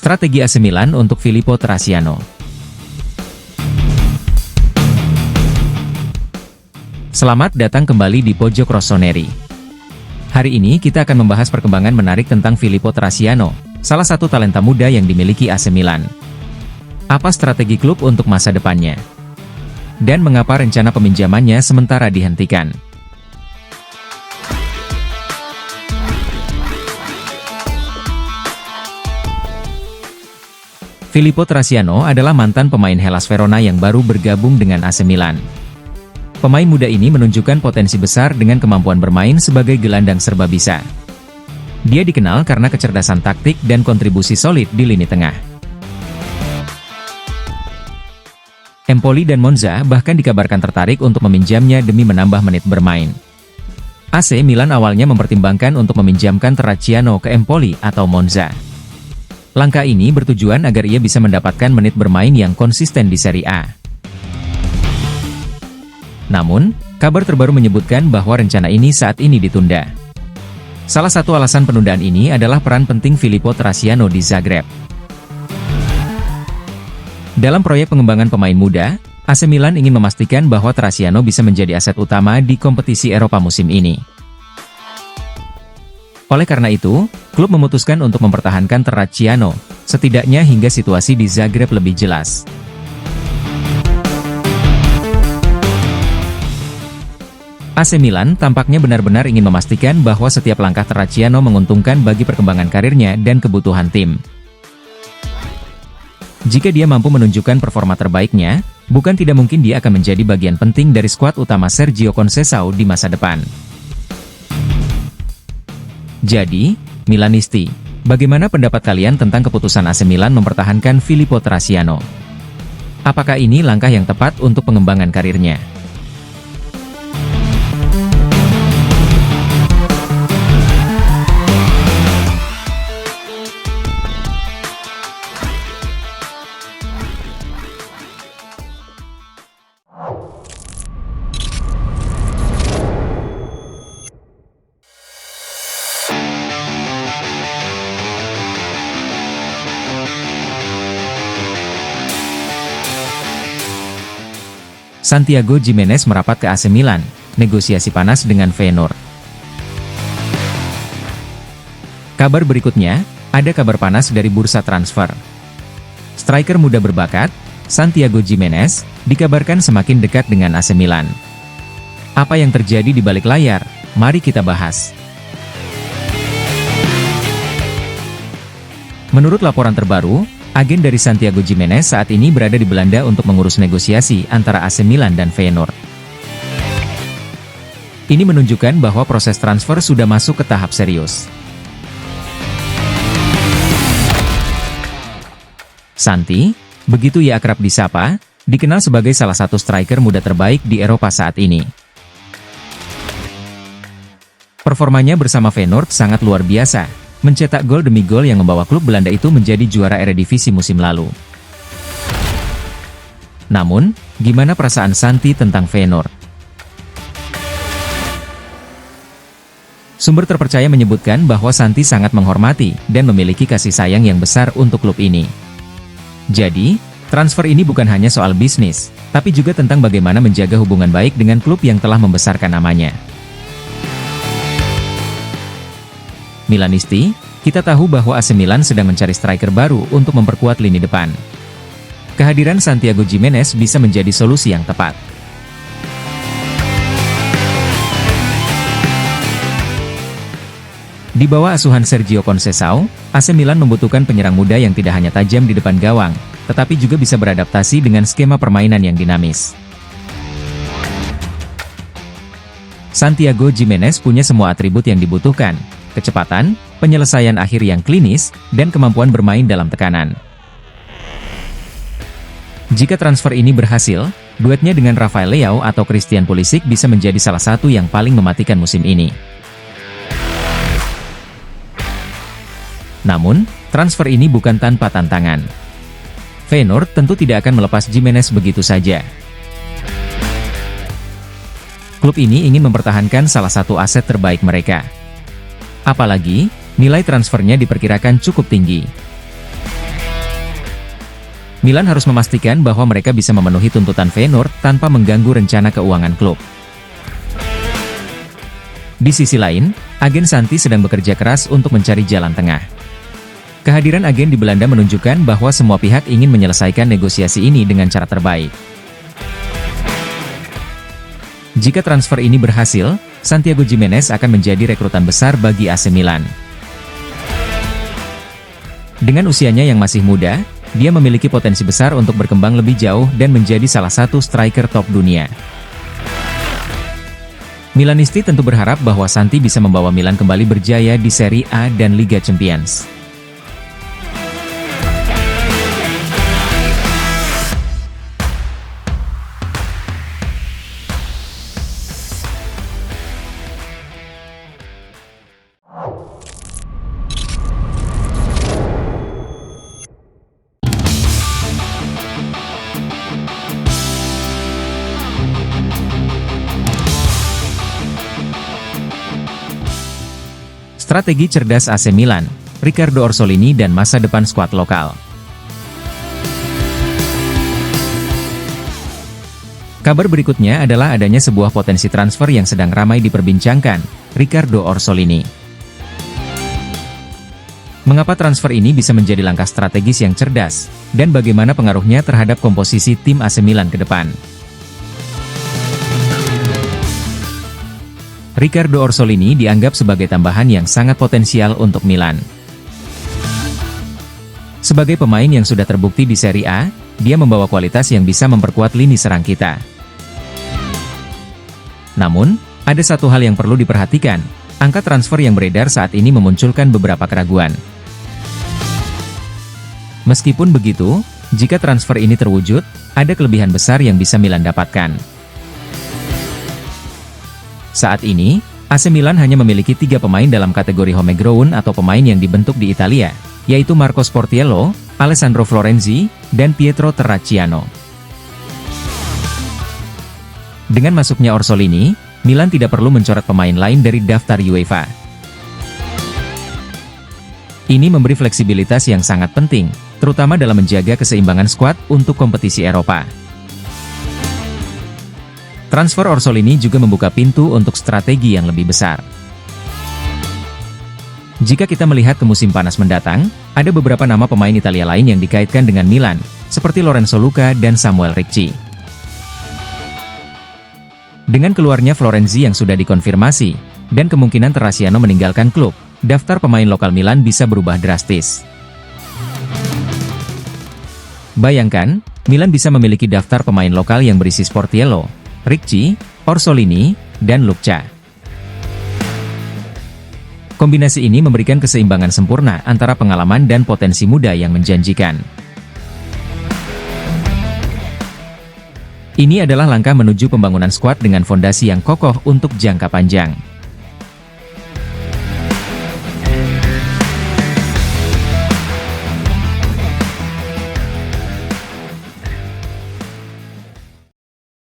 Strategi AC Milan untuk Filippo Terracciano. Selamat datang kembali di Pojok Rossoneri. Hari ini kita akan membahas perkembangan menarik tentang Filippo Terracciano, salah satu talenta muda yang dimiliki AC Milan. Apa strategi klub untuk masa depannya? Dan mengapa rencana peminjamannya sementara dihentikan? Filippo Terracciano adalah mantan pemain Hellas Verona yang baru bergabung dengan AC Milan. Pemain muda ini menunjukkan potensi besar dengan kemampuan bermain sebagai gelandang serba bisa. Dia dikenal karena kecerdasan taktik dan kontribusi solid di lini tengah. Empoli dan Monza bahkan dikabarkan tertarik untuk meminjamnya demi menambah menit bermain. AC Milan awalnya mempertimbangkan untuk meminjamkan Terracciano ke Empoli atau Monza. Langkah ini bertujuan agar ia bisa mendapatkan menit bermain yang konsisten di Serie A. Namun, kabar terbaru menyebutkan bahwa rencana ini saat ini ditunda. Salah satu alasan penundaan ini adalah peran penting Filippo Terracciano di Zagreb. Dalam proyek pengembangan pemain muda, AC Milan ingin memastikan bahwa Terracciano bisa menjadi aset utama di kompetisi Eropa musim ini. Oleh karena itu, klub memutuskan untuk mempertahankan Terracciano, setidaknya hingga situasi di Zagreb lebih jelas. AC Milan tampaknya benar-benar ingin memastikan bahwa setiap langkah Terracciano menguntungkan bagi perkembangan karirnya dan kebutuhan tim. Jika dia mampu menunjukkan performa terbaiknya, bukan tidak mungkin dia akan menjadi bagian penting dari skuad utama Sergio Conceição di masa depan. Jadi, Milanisti, bagaimana pendapat kalian tentang keputusan AC Milan mempertahankan Filippo Terracciano? Apakah ini langkah yang tepat untuk pengembangan karirnya? Santiago Giménez merapat ke AC Milan, negosiasi panas dengan Feyenoord. Kabar berikutnya, ada kabar panas dari bursa transfer. Striker muda berbakat, Santiago Giménez, dikabarkan semakin dekat dengan AC Milan. Apa yang terjadi di balik layar? Mari kita bahas. Menurut laporan terbaru, agen dari Santiago Giménez saat ini berada di Belanda untuk mengurus negosiasi antara AC Milan dan Feyenoord. Ini menunjukkan bahwa proses transfer sudah masuk ke tahap serius. Santi, begitu ia akrab disapa, dikenal sebagai salah satu striker muda terbaik di Eropa saat ini. Performanya bersama Feyenoord sangat luar biasa, mencetak gol demi gol yang membawa klub Belanda itu menjadi juara Eredivisie musim lalu. Namun, gimana perasaan Santi tentang Feyenoord? Sumber terpercaya menyebutkan bahwa Santi sangat menghormati dan memiliki kasih sayang yang besar untuk klub ini. Jadi, transfer ini bukan hanya soal bisnis, tapi juga tentang bagaimana menjaga hubungan baik dengan klub yang telah membesarkan namanya. Milanisti, kita tahu bahwa AC Milan sedang mencari striker baru untuk memperkuat lini depan. Kehadiran Santiago Giménez bisa menjadi solusi yang tepat. Di bawah asuhan Sergio Conceição, AC Milan membutuhkan penyerang muda yang tidak hanya tajam di depan gawang, tetapi juga bisa beradaptasi dengan skema permainan yang dinamis. Santiago Giménez punya semua atribut yang dibutuhkan: kecepatan, penyelesaian akhir yang klinis, dan kemampuan bermain dalam tekanan. Jika transfer ini berhasil, duetnya dengan Rafael Leao atau Christian Pulisic bisa menjadi salah satu yang paling mematikan musim ini. Namun, transfer ini bukan tanpa tantangan. Feyenoord tentu tidak akan melepas Giménez begitu saja. Klub ini ingin mempertahankan salah satu aset terbaik mereka. Apalagi, nilai transfernya diperkirakan cukup tinggi. Milan harus memastikan bahwa mereka bisa memenuhi tuntutan Feyenoord tanpa mengganggu rencana keuangan klub. Di sisi lain, agen Santi sedang bekerja keras untuk mencari jalan tengah. Kehadiran agen di Belanda menunjukkan bahwa semua pihak ingin menyelesaikan negosiasi ini dengan cara terbaik. Jika transfer ini berhasil, Santiago Giménez akan menjadi rekrutan besar bagi AC Milan. Dengan usianya yang masih muda, dia memiliki potensi besar untuk berkembang lebih jauh dan menjadi salah satu striker top dunia. Milanisti tentu berharap bahwa Santi bisa membawa Milan kembali berjaya di Serie A dan Liga Champions. Strategi cerdas AC Milan, Riccardo Orsolini dan masa depan skuad lokal. Kabar berikutnya adalah adanya sebuah potensi transfer yang sedang ramai diperbincangkan, Riccardo Orsolini. Mengapa transfer ini bisa menjadi langkah strategis yang cerdas, dan bagaimana pengaruhnya terhadap komposisi tim AC Milan ke depan? Riccardo Orsolini dianggap sebagai tambahan yang sangat potensial untuk Milan. Sebagai pemain yang sudah terbukti di Serie A, dia membawa kualitas yang bisa memperkuat lini serang kita. Namun, ada satu hal yang perlu diperhatikan, angka transfer yang beredar saat ini memunculkan beberapa keraguan. Meskipun begitu, jika transfer ini terwujud, ada kelebihan besar yang bisa Milan dapatkan. Saat ini, AC Milan hanya memiliki 3 pemain dalam kategori homegrown atau pemain yang dibentuk di Italia, yaitu Marco Sportiello, Alessandro Florenzi, dan Pietro Terracciano. Dengan masuknya Orsolini, Milan tidak perlu mencoret pemain lain dari daftar UEFA. Ini memberi fleksibilitas yang sangat penting, terutama dalam menjaga keseimbangan skuad untuk kompetisi Eropa. Transfer Orsolini juga membuka pintu untuk strategi yang lebih besar. Jika kita melihat ke musim panas mendatang, ada beberapa nama pemain Italia lain yang dikaitkan dengan Milan, seperti Lorenzo Luca dan Samuel Ricci. Dengan keluarnya Florenzi yang sudah dikonfirmasi, dan kemungkinan Terracciano meninggalkan klub, daftar pemain lokal Milan bisa berubah drastis. Bayangkan, Milan bisa memiliki daftar pemain lokal yang berisi Sportiello, Ricci, Orsolini, dan Lucca. Kombinasi ini memberikan keseimbangan sempurna antara pengalaman dan potensi muda yang menjanjikan. Ini adalah langkah menuju pembangunan skuad dengan fondasi yang kokoh untuk jangka panjang.